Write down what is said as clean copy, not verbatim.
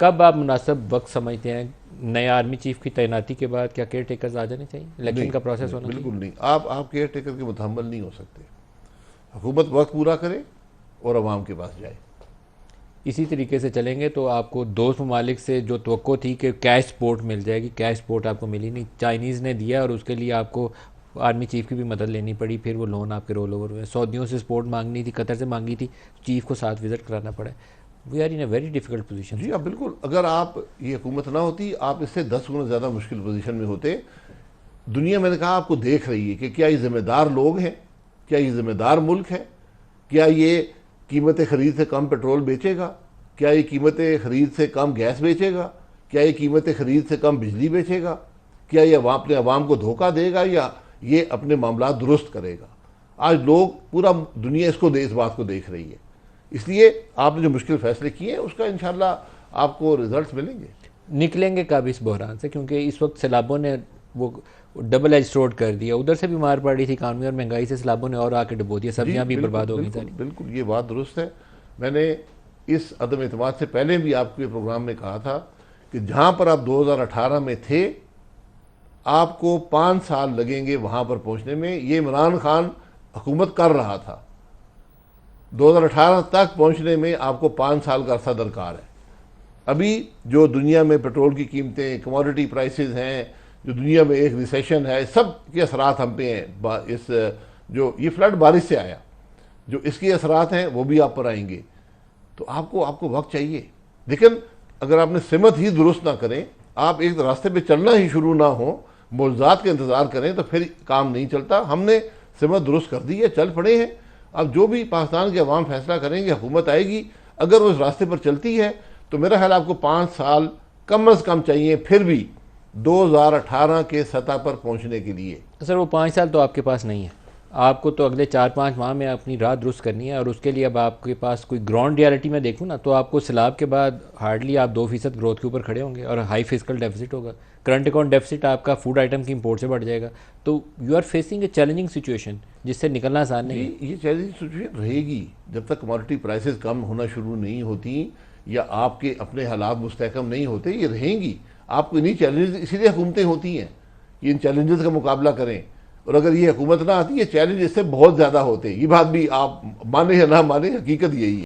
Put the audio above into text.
کب آپ مناسب وقت سمجھتے ہیں؟ نئے آرمی چیف کی تعیناتی کے بعد کیا کیئر ٹیکرز آ جانے چاہیے؟ الیکشن کا پروسیس ہونا چاہیے؟ بالکل نہیں، آپ کیئر ٹیکر کے متحمل نہیں ہو سکتے. حکومت وقت پورا کرے اور عوام کے پاس جائے. اسی طریقے سے چلیں گے تو آپ کو دوست ممالک سے جو توقع تھی کہ کیش سپورٹ مل جائے گی، کیش سپورٹ آپ کو ملی نہیں. چائنیز نے دیا اور اس کے لیے آپ کو آرمی چیف کی بھی مدد لینی پڑی، پھر وہ لون آپ کے رول اوور ہوئے. سعودیوں سے سپورٹ مانگنی تھی، قطر سے مانگی تھی، چیف کو ساتھ وزٹ کرانا پڑا. We are in a very difficult position. جی بالکل، اگر آپ یہ حکومت نہ ہوتی آپ اس سے 10 گنا زیادہ مشکل پوزیشن میں ہوتے. دنیا میں نے کہا آپ کو دیکھ رہی ہے کہ کیا یہ ذمہ دار لوگ ہیں، کیا یہ ذمہ دار ملک ہے، کیا یہ قیمت خرید سے کم پیٹرول بیچے گا، کیا یہ قیمت خرید سے کم گیس بیچے گا، کیا یہ قیمت خرید سے کم بجلی بیچے گا، کیا یہ اپنے عوام کو دھوکہ دے گا یا یہ اپنے معاملات درست کرے گا. آج لوگ پورا دنیا اس بات کو دیکھ رہی ہے. اس لیے آپ نے جو مشکل فیصلے کیے ہیں اس کا انشاءاللہ آپ کو ریزلٹس ملیں گے. نکلیں گے کب اس بحران سے؟ کیونکہ اس وقت سیلابوں نے وہ ڈبل ایج روڈ کر دیا. ادھر سے بھی مار پڑ رہی تھی اکانومی اور مہنگائی سے، سیلابوں نے اور آ کے ڈبو دیا، سبزیاں بھی برباد ہو گئی ساری. بالکل یہ بات درست ہے. میں نے اس عدم اعتماد سے پہلے بھی آپ کے پروگرام میں کہا تھا کہ جہاں پر آپ 2018 میں تھے آپ کو 5 سال لگیں گے وہاں پر پہنچنے میں. یہ عمران خان حکومت کر رہا تھا، 2018 تک پہنچنے میں آپ کو 5 سال کا عرصہ درکار ہے. ابھی جو دنیا میں پیٹرول کی قیمتیں، کموڈٹی پرائسز ہیں، جو دنیا میں ایک ریسیشن ہے، سب کے اثرات ہم پہ ہیں. اس جو یہ فلڈ بارش سے آیا، جو اس کے اثرات ہیں وہ بھی آپ پر آئیں گے. تو آپ کو وقت چاہیے. لیکن اگر آپ نے سمت ہی درست نہ کریں، آپ ایک راستے پہ چلنا ہی شروع نہ ہو، معجزات کا انتظار کریں تو پھر کام نہیں چلتا. ہم نے سمت درست کر دی ہے، چل پڑے ہیں. اب جو بھی پاکستان کے عوام فیصلہ کریں گے، حکومت آئے گی، اگر وہ اس راستے پر چلتی ہے تو میرا خیال آپ کو 5 سال کم از کم چاہیے، پھر بھی 2018 کے سطح پر پہنچنے کے لیے. سر وہ 5 سال تو آپ کے پاس نہیں ہے. آپ کو تو اگلے 4-5 ماہ میں اپنی راہ درست کرنی ہے، اور اس کے لیے اب آپ کے پاس کوئی گراؤنڈ ریالٹی میں دیکھوں نا تو آپ کو سیلاب کے بعد ہارڈلی آپ 2% گروتھ کے اوپر کھڑے ہوں گے اور ہائی فسکل ڈیفیسٹ ہوگا. کرنٹ اکاؤنٹ ڈیفیسٹ آپ کا فوڈ آئٹم کی امپورٹ سے بڑھ جائے گا. تو you are facing a challenging situation جس سے نکلنا آسان نہیں ہے. یہ چیلنجنگ سچویشن رہے گی جب تک کموڈٹی پرائسز کم ہونا شروع نہیں ہوتی یا آپ کے اپنے حالات مستحکم نہیں ہوتے. یہ رہیں گی. آپ کو انہیں چیلنجز اسی لیے حکومتیں ہوتی ہیں کہ ان چیلنجز کا مقابلہ کریں. اور اگر یہ حکومت نہ آتی، یہ چیلنج اس سے بہت زیادہ ہوتے. یہ بات بھی آپ مانیں یا نہ مانیں، حقیقت یہی ہے.